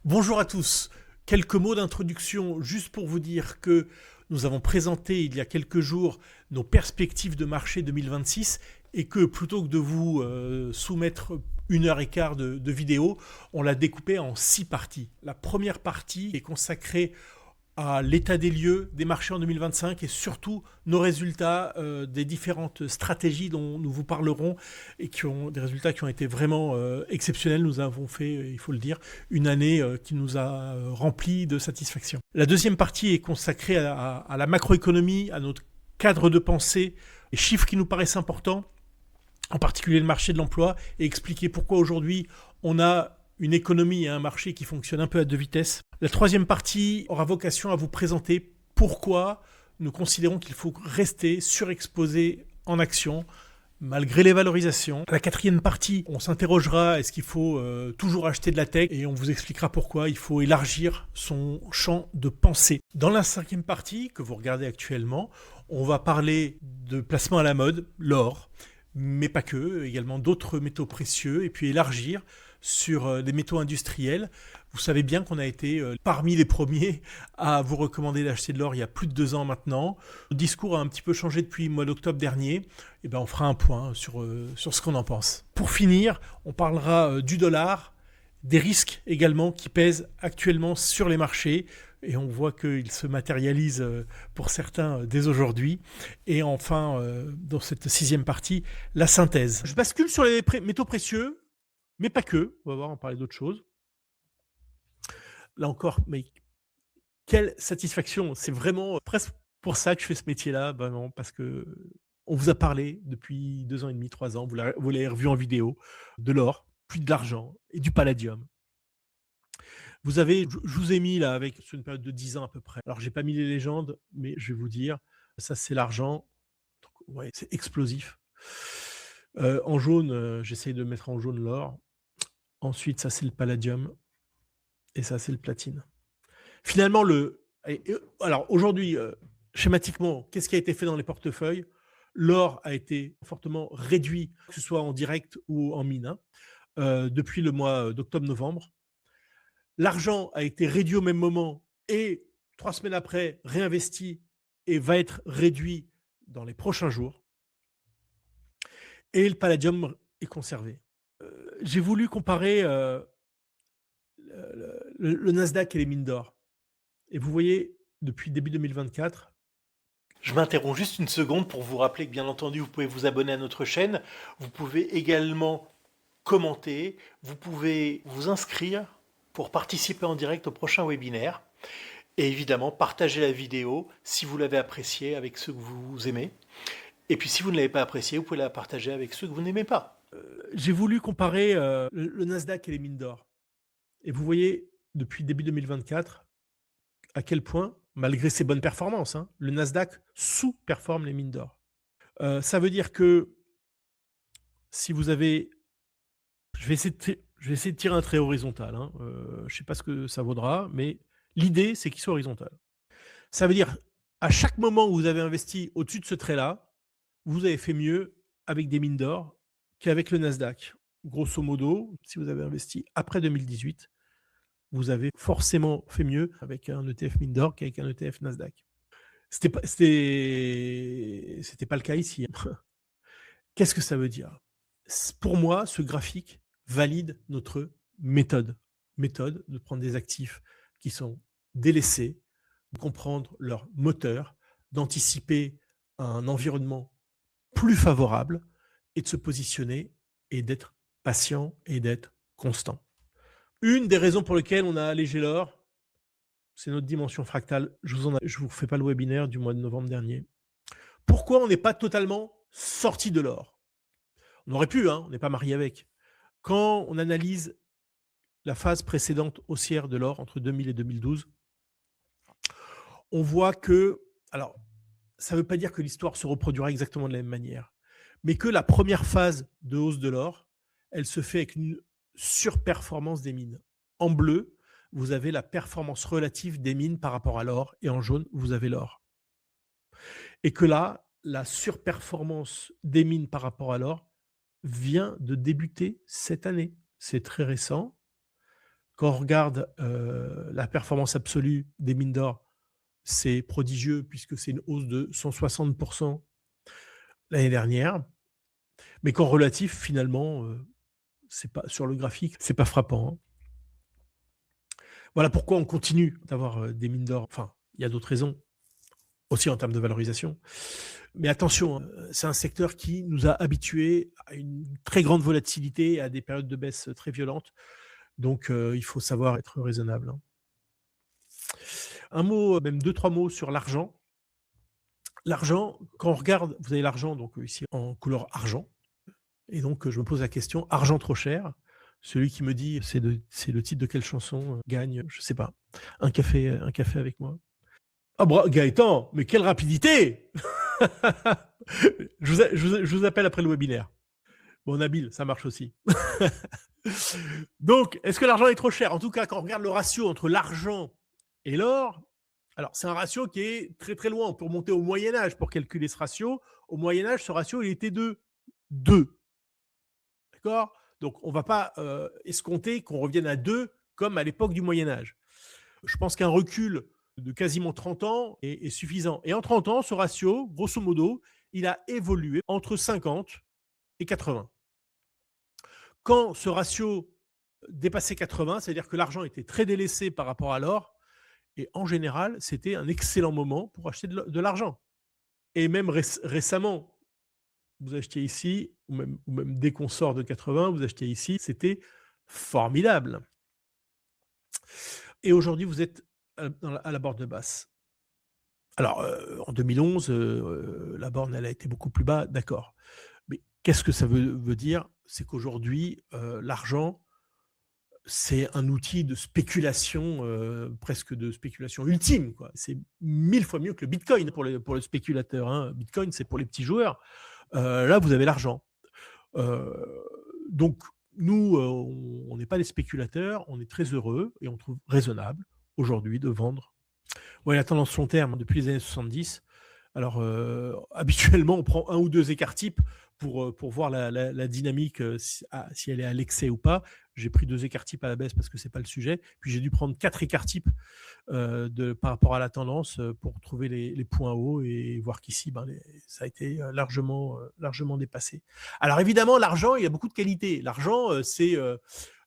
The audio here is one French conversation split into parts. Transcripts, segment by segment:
Bonjour à tous. Quelques mots d'introduction juste pour vous dire que nous avons présenté il y a quelques jours nos perspectives de marché 2026 et que plutôt que de vous soumettre 1 heure et quart de vidéo, on l'a découpé en 6 parties. La première partie est consacrée à l'état des lieux des marchés en 2025 et surtout nos résultats des différentes stratégies dont nous vous parlerons et qui ont des résultats qui ont été vraiment exceptionnels. Nous avons fait, il faut le dire, une année qui nous a rempli de satisfaction. La deuxième partie est consacrée à la macroéconomie, à notre cadre de pensée, les chiffres qui nous paraissent importants, en particulier le marché de l'emploi, et expliquer pourquoi aujourd'hui on a une économie et un marché qui fonctionnent un peu à deux vitesses. La troisième partie aura vocation à vous présenter pourquoi nous considérons qu'il faut rester surexposé en action malgré les valorisations. La quatrième partie, on s'interrogera est-ce qu'il faut toujours acheter de la tech et on vous expliquera pourquoi il faut élargir son champ de pensée. Dans la cinquième partie, que vous regardez actuellement, on va parler de placement à la mode, l'or, mais pas que, également d'autres métaux précieux, et puis élargir sur des métaux industriels. Vous savez bien qu'on a été parmi les premiers à vous recommander d'acheter de l'or il y a plus de 2 ans maintenant. Le discours a un petit peu changé depuis le mois d'octobre dernier. Et ben on fera un point sur ce qu'on en pense. Pour finir, on parlera du dollar, des risques également qui pèsent actuellement sur les marchés. Et on voit qu'il se matérialise pour certains dès aujourd'hui. Et enfin, dans cette sixième partie, la synthèse. Je bascule sur les métaux précieux, mais pas que. On va voir, on parler d'autres choses. Là encore, mais quelle satisfaction. C'est vraiment presque pour ça que je fais ce métier-là, vraiment, parce que on vous a parlé depuis 2 ans et demi, 3 ans, vous l'avez revu en vidéo, de l'or, puis de l'argent et du palladium. Je vous ai mis là avec sur une période de 10 ans à peu près. Alors j'ai pas mis les légendes, mais je vais vous dire, ça c'est l'argent. Ouais, c'est explosif. En jaune, j'essaye de mettre en jaune l'or. Ensuite, ça c'est le palladium et ça c'est le platine. Finalement, alors aujourd'hui, schématiquement, qu'est-ce qui a été fait dans les portefeuilles? L'or a été fortement réduit, que ce soit en direct ou en mine, depuis le mois d'octobre-novembre. L'argent a été réduit au même moment et 3 semaines après, réinvesti et va être réduit dans les prochains jours. Et le palladium est conservé. J'ai voulu comparer le Nasdaq et les mines d'or. Et vous voyez, depuis début 2024, je m'interromps juste une seconde pour vous rappeler que bien entendu, vous pouvez vous abonner à notre chaîne. Vous pouvez également commenter. Vous pouvez vous inscrire pour participer en direct au prochain webinaire. Et évidemment, partager la vidéo si vous l'avez appréciée avec ceux que vous aimez. Et puis si vous ne l'avez pas appréciée, vous pouvez la partager avec ceux que vous n'aimez pas. J'ai voulu comparer le Nasdaq et les mines d'or. Et vous voyez, depuis début 2024, à quel point, malgré ses bonnes performances, le Nasdaq sous-performe les mines d'or. Ça veut dire que si vous avez... Je vais essayer de tirer un trait horizontal. Je ne sais pas ce que ça vaudra, mais l'idée, c'est qu'il soit horizontal. Ça veut dire, à chaque moment où vous avez investi au-dessus de ce trait-là, vous avez fait mieux avec des mines d'or qu'avec le Nasdaq. Grosso modo, si vous avez investi après 2018, vous avez forcément fait mieux avec un ETF mine d'or qu'avec un ETF Nasdaq. C'était pas le cas ici. Qu'est-ce que ça veut dire? Pour moi, ce graphique valide notre méthode. Méthode de prendre des actifs qui sont délaissés, de comprendre leur moteur, d'anticiper un environnement plus favorable et de se positionner et d'être patient et d'être constant. Une des raisons pour lesquelles on a allégé l'or, c'est notre dimension fractale. Je vous refais pas le webinaire du mois de novembre dernier. Pourquoi on n'est pas totalement sorti de l'or? On aurait pu, on n'est pas marié avec. Quand on analyse la phase précédente haussière de l'or entre 2000 et 2012, on voit que, alors, ça ne veut pas dire que l'histoire se reproduira exactement de la même manière, mais que la première phase de hausse de l'or, elle se fait avec une surperformance des mines. En bleu, vous avez la performance relative des mines par rapport à l'or, et en jaune, vous avez l'or. Et que là, la surperformance des mines par rapport à l'or vient de débuter cette année. C'est très récent. Quand on regarde la performance absolue des mines d'or, c'est prodigieux puisque c'est une hausse de 160% l'année dernière. Mais qu'en relatif, finalement, c'est pas sur le graphique, c'est pas frappant, hein. Voilà pourquoi on continue d'avoir des mines d'or. Enfin, il y a d'autres raisons, aussi en termes de valorisation. Mais attention, hein, c'est un secteur qui nous a habitués à une très grande volatilité et à des périodes de baisse très violentes. Donc, il faut savoir être raisonnable, hein. Un mot, même deux, trois mots sur l'argent. L'argent, quand on regarde, vous avez l'argent donc ici en couleur argent. Et donc, je me pose la question, argent trop cher. Celui qui me dit c'est le titre de quelle chanson gagne, je sais pas, un café avec moi. Ah, Gaëtan, mais quelle rapidité. Je vous appelle après le webinaire. Bon, Nabil, ça marche aussi. Donc, est-ce que l'argent est trop cher? En tout cas, quand on regarde le ratio entre l'argent et l'or, alors c'est un ratio qui est très très loin. On peut remonter au Moyen-Âge pour calculer ce ratio. Au Moyen-Âge, ce ratio, il était de 2. D'accord? Donc, on ne va pas escompter qu'on revienne à 2 comme à l'époque du Moyen-Âge. Je pense qu'un recul de quasiment 30 ans est suffisant. Et en 30 ans, ce ratio, grosso modo, il a évolué entre 50 et 80. Quand ce ratio dépassait 80, c'est-à-dire que l'argent était très délaissé par rapport à l'or, et en général, c'était un excellent moment pour acheter de l'argent. Et même récemment, vous achetiez ici, ou même dès qu'on sort de 80, vous achetez ici, c'était formidable. Et aujourd'hui, vous êtes à la borne basse. Alors, en 2011, la borne, elle a été beaucoup plus bas, d'accord. Mais qu'est-ce que ça veut dire? C'est qu'aujourd'hui, l'argent, c'est un outil de spéculation, presque de spéculation ultime, quoi. C'est 1000 fois mieux que le Bitcoin pour le spéculateur, hein. Bitcoin, c'est pour les petits joueurs. Là, vous avez l'argent. Donc, nous, on n'est pas des spéculateurs, on est très heureux et on trouve raisonnable aujourd'hui de vendre. Ouais, la tendance long terme depuis les années 70. Alors, habituellement, on prend un ou deux écarts types pour voir la dynamique, si elle est à l'excès ou pas. J'ai pris 2 écarts types à la baisse parce que c'est pas le sujet. Puis j'ai dû prendre 4 écarts types par rapport à la tendance pour trouver les points hauts et voir qu'ici, ça a été largement dépassé. Alors évidemment, l'argent, il y a beaucoup de qualités. L'argent, c'est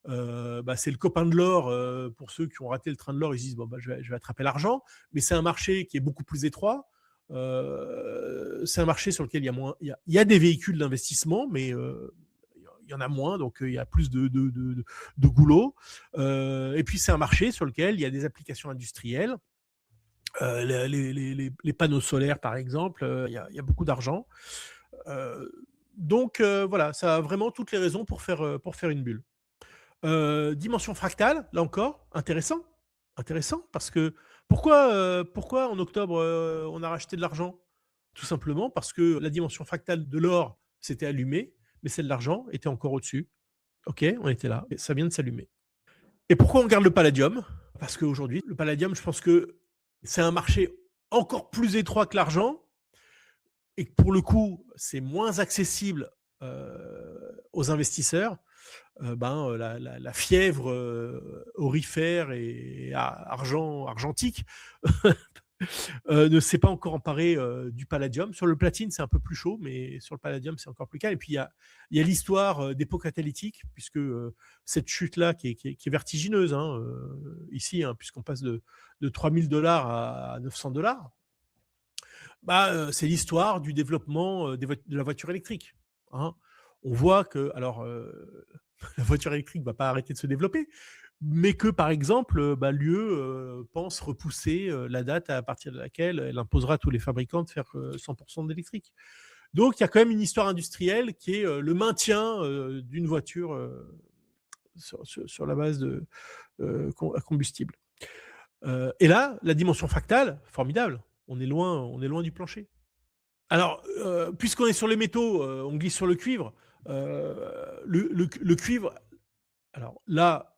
le copain de l'or. Pour ceux qui ont raté le train de l'or, ils se disent je vais attraper l'argent. Mais c'est un marché qui est beaucoup plus étroit. C'est un marché sur lequel il y a des véhicules d'investissement, mais il y en a moins, donc il y a plus de goulot. Et puis c'est un marché sur lequel il y a des applications industrielles. Les panneaux solaires, par exemple, il y a beaucoup d'argent. Donc voilà, ça a vraiment toutes les raisons pour faire une bulle. Dimension fractale, là encore, intéressant, parce que pourquoi en octobre on a racheté de l'argent? Tout simplement parce que la dimension fractale de l'or s'était allumée, mais celle de l'argent était encore au-dessus. Ok, on était là, et ça vient de s'allumer. Et pourquoi on garde le palladium? Parce qu'aujourd'hui, le palladium, je pense que c'est un marché encore plus étroit que l'argent, et que pour le coup, c'est moins accessible aux investisseurs. La fièvre aurifère et argentique ne s'est pas encore emparée du palladium. Sur le platine, c'est un peu plus chaud, mais sur le palladium, c'est encore plus calme. Et puis, il y a l'histoire des pots catalytiques, puisque cette chute-là qui est vertigineuse, hein, ici, hein, puisqu'on passe de $3 000 à $900, c'est l'histoire du développement de la voiture électrique, hein. On voit que, alors, la voiture électrique ne va pas arrêter de se développer, mais que, par exemple, l'UE pense repousser la date à partir de laquelle elle imposera à tous les fabricants de faire 100% d'électrique. Donc, il y a quand même une histoire industrielle qui est le maintien d'une voiture sur la base à combustible. Et là, la dimension fractale, formidable. On est loin du plancher. Alors, puisqu'on est sur les métaux, on glisse sur le cuivre. Le cuivre, alors là,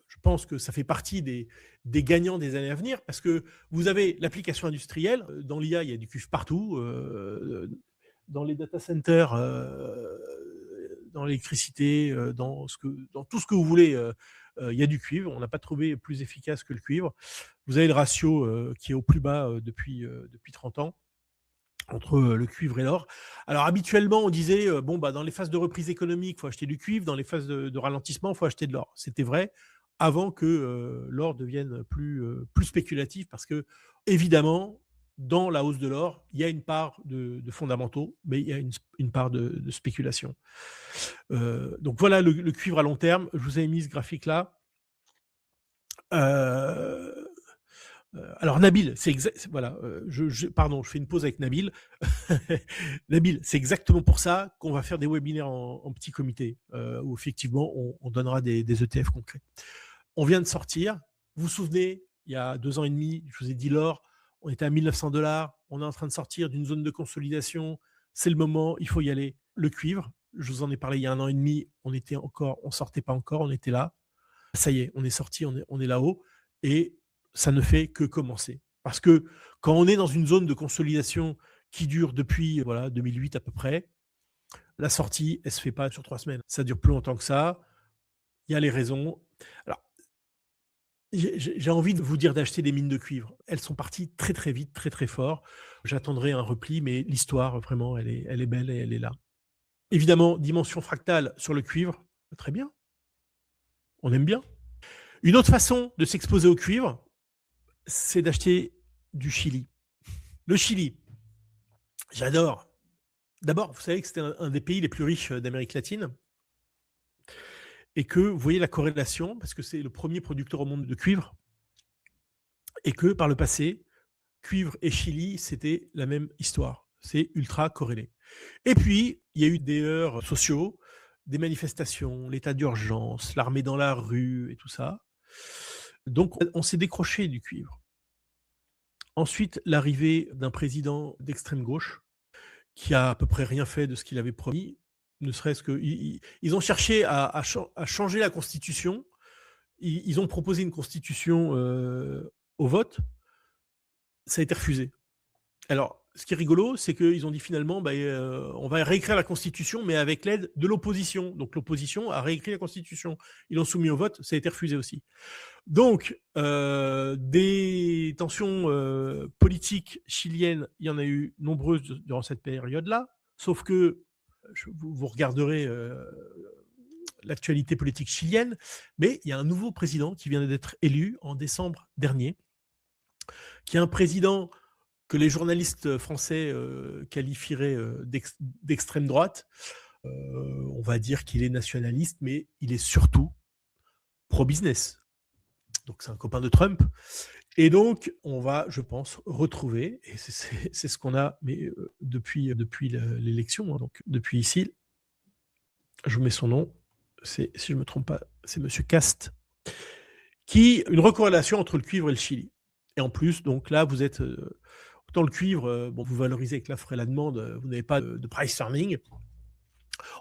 je pense que ça fait partie des gagnants des années à venir, parce que vous avez l'application industrielle. Dans l'IA, il y a du cuivre partout. Dans les data centers, dans l'électricité, dans tout ce que vous voulez, il y a du cuivre. On n'a pas trouvé plus efficace que le cuivre. Vous avez le ratio qui est au plus bas depuis 30 ans entre le cuivre et l'or. Alors habituellement, on disait, dans les phases de reprise économique, il faut acheter du cuivre, dans les phases de ralentissement, il faut acheter de l'or. C'était vrai avant que l'or devienne plus spéculatif, parce que, évidemment, dans la hausse de l'or, il y a une part de fondamentaux, mais il y a une part de spéculation. Donc voilà le cuivre à long terme. Je vous ai mis ce graphique-là. Alors Nabil, c'est exact. Voilà, pardon, je fais une pause avec Nabil. Nabil, c'est exactement pour ça qu'on va faire des webinaires en petit comité, où effectivement on donnera des ETF concrets. On vient de sortir. Vous vous souvenez, il y a 2 ans et demi, je vous ai dit l'or, on était à 1900 $. On est en train de sortir d'une zone de consolidation. C'est le moment, il faut y aller. Le cuivre, je vous en ai parlé il y a 1 an et demi. On sortait pas encore, on était là. Ça y est, on est sorti, on est là-haut, et ça ne fait que commencer. Parce que quand on est dans une zone de consolidation qui dure depuis 2008 à peu près, la sortie, elle ne se fait pas sur 3 semaines. Ça dure plus longtemps que ça. Il y a les raisons. Alors, j'ai envie de vous dire d'acheter des mines de cuivre. Elles sont parties très très vite, très très fort. J'attendrai un repli, mais l'histoire, vraiment, elle est belle et elle est là. Évidemment, dimension fractale sur le cuivre, très bien. On aime bien. Une autre façon de s'exposer au cuivre, c'est d'acheter du Chili. Le Chili, j'adore. D'abord, vous savez que c'était un des pays les plus riches d'Amérique latine, et que vous voyez la corrélation, parce que c'est le premier producteur au monde de cuivre, et que par le passé, cuivre et Chili, c'était la même histoire. C'est ultra corrélé. Et puis, il y a eu des heurts sociaux, des manifestations, l'état d'urgence, l'armée dans la rue et tout ça. Donc, on s'est décroché du cuivre. Ensuite, l'arrivée d'un président d'extrême gauche qui a à peu près rien fait de ce qu'il avait promis, ne serait-ce que... Ils ont cherché à changer la Constitution. Ils ont proposé une Constitution au vote. Ça a été refusé. Alors, ce qui est rigolo, c'est qu'ils ont dit finalement, on va réécrire la Constitution, mais avec l'aide de l'opposition. Donc l'opposition a réécrit la Constitution. Ils l'ont soumis au vote, ça a été refusé aussi. Donc, des tensions politiques chiliennes, il y en a eu nombreuses durant cette période-là, sauf que vous regarderez l'actualité politique chilienne, mais il y a un nouveau président qui vient d'être élu en décembre dernier, qui est un président que les journalistes français qualifieraient d'extrême droite. On va dire qu'il est nationaliste, mais il est surtout pro-business. Donc c'est un copain de Trump. Et donc, on va, je pense, retrouver, et c'est ce qu'on a depuis l'élection, hein, donc depuis ici, je vous mets son nom, si je ne me trompe pas, c'est M. Cast, une recorrélation entre le cuivre et le Chili. Et en plus, donc là, vous êtes... autant le cuivre, vous valorisez avec l'offre et la demande, vous n'avez pas de price earning.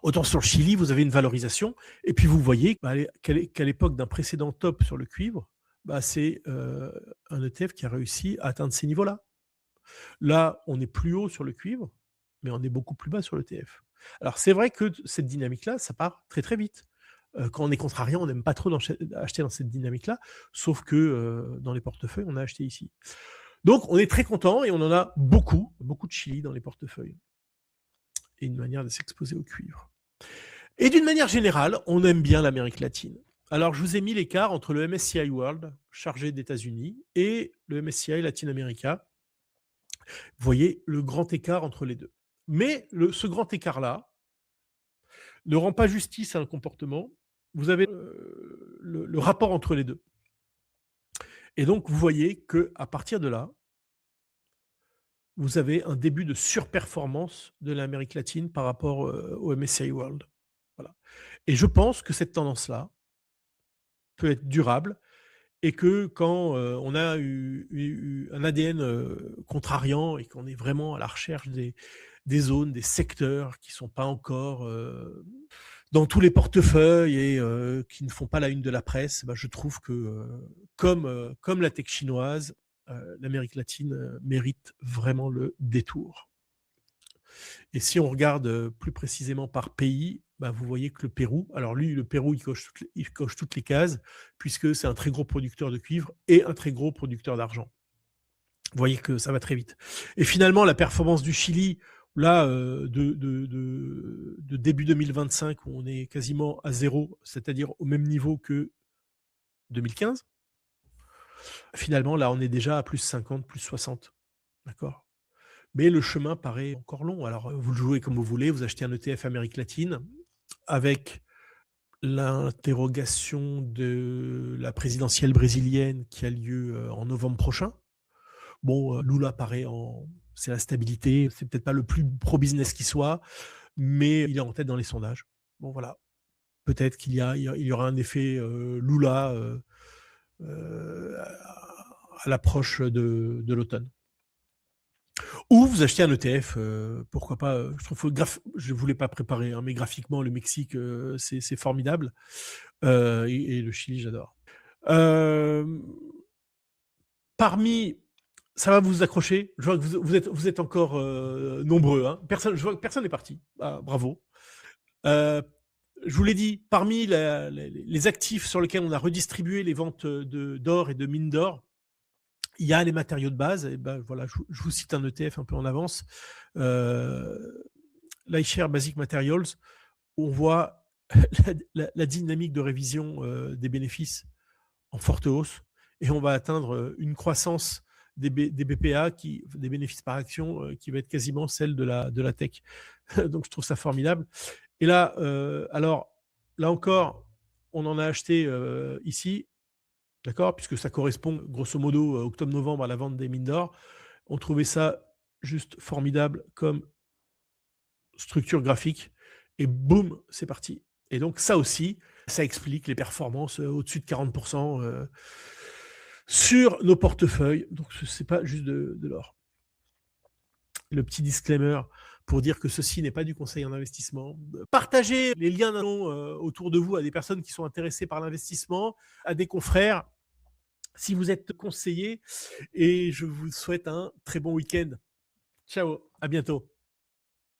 Autant sur le Chili, vous avez une valorisation. Et puis vous voyez qu'à l'époque d'un précédent top sur le cuivre, c'est un ETF qui a réussi à atteindre ces niveaux-là. Là, on est plus haut sur le cuivre, mais on est beaucoup plus bas sur l'ETF. Alors c'est vrai que cette dynamique-là, ça part très très vite. Quand on est contrariant, on n'aime pas trop acheter dans cette dynamique-là, sauf que dans les portefeuilles, on a acheté ici. Donc, on est très content et on en a beaucoup de Chili dans les portefeuilles. Et une manière de s'exposer au cuivre. Et d'une manière générale, on aime bien l'Amérique latine. Alors, je vous ai mis l'écart entre le MSCI World, chargé d'États-Unis, et le MSCI Latin America. Vous voyez le grand écart entre les deux. Mais ce grand écart-là ne rend pas justice à un comportement. Vous avez le rapport entre les deux. Et donc, vous voyez qu'à partir de là, vous avez un début de surperformance de l'Amérique latine par rapport au MSCI World. Voilà. Et je pense que cette tendance-là peut être durable et que quand on a eu un ADN contrariant et qu'on est vraiment à la recherche des zones, des secteurs qui ne sont pas encore dans tous les portefeuilles et qui ne font pas la une de la presse, je trouve que comme la tech chinoise, l'Amérique latine mérite vraiment le détour. Et si on regarde plus précisément par pays, bah, vous voyez que le Pérou, alors lui, le Pérou, il coche toutes les cases, puisque c'est un très gros producteur de cuivre et un très gros producteur d'argent. Vous voyez que ça va très vite. Et finalement, la performance du Chili, là, de début 2025, où on est quasiment à zéro, c'est-à-dire au même niveau que 2015, finalement, là, on est déjà à plus 50, plus 60. D'accord. Mais le chemin paraît encore long. Alors, vous le jouez comme vous voulez, vous achetez un ETF Amérique latine avec l'interrogation de la présidentielle brésilienne qui a lieu en novembre prochain. Bon, Lula paraît c'est la stabilité, c'est peut-être pas le plus pro-business qui soit, mais il est en tête dans les sondages. Bon, voilà. Peut-être qu'il y aura un effet Lula à l'approche de l'automne. Ou vous achetez un ETF, pourquoi pas. Je trouve je voulais pas préparer, hein, mais graphiquement, le Mexique, c'est formidable. Et le Chili, j'adore. Parmi, ça va vous accrocher. Je vois que vous êtes encore nombreux. Hein. Je vois que personne n'est parti. Ah, bravo. Je vous l'ai dit, parmi les actifs sur lesquels on a redistribué les ventes d'or et de mines d'or, il y a les matériaux de base. Et ben voilà, je vous cite un ETF un peu en avance. l'iShare Basic Materials, où on voit la dynamique de révision des bénéfices en forte hausse, et on va atteindre une croissance des BPA, des bénéfices par action, qui va être quasiment celle de la tech. Donc je trouve ça formidable. Et là, alors, là encore, on en a acheté ici, d'accord, puisque ça correspond grosso modo octobre-novembre à la vente des mines d'or. On trouvait ça juste formidable comme structure graphique, et boum, c'est parti. Et donc ça aussi, ça explique les performances au-dessus de 40% sur nos portefeuilles. Donc c'est pas juste de l'or. Le petit disclaimer pour dire que ceci n'est pas du conseil en investissement. Partagez les liens autour de vous à des personnes qui sont intéressées par l'investissement, à des confrères, si vous êtes conseillé. Et je vous souhaite un très bon week-end. Ciao, à bientôt.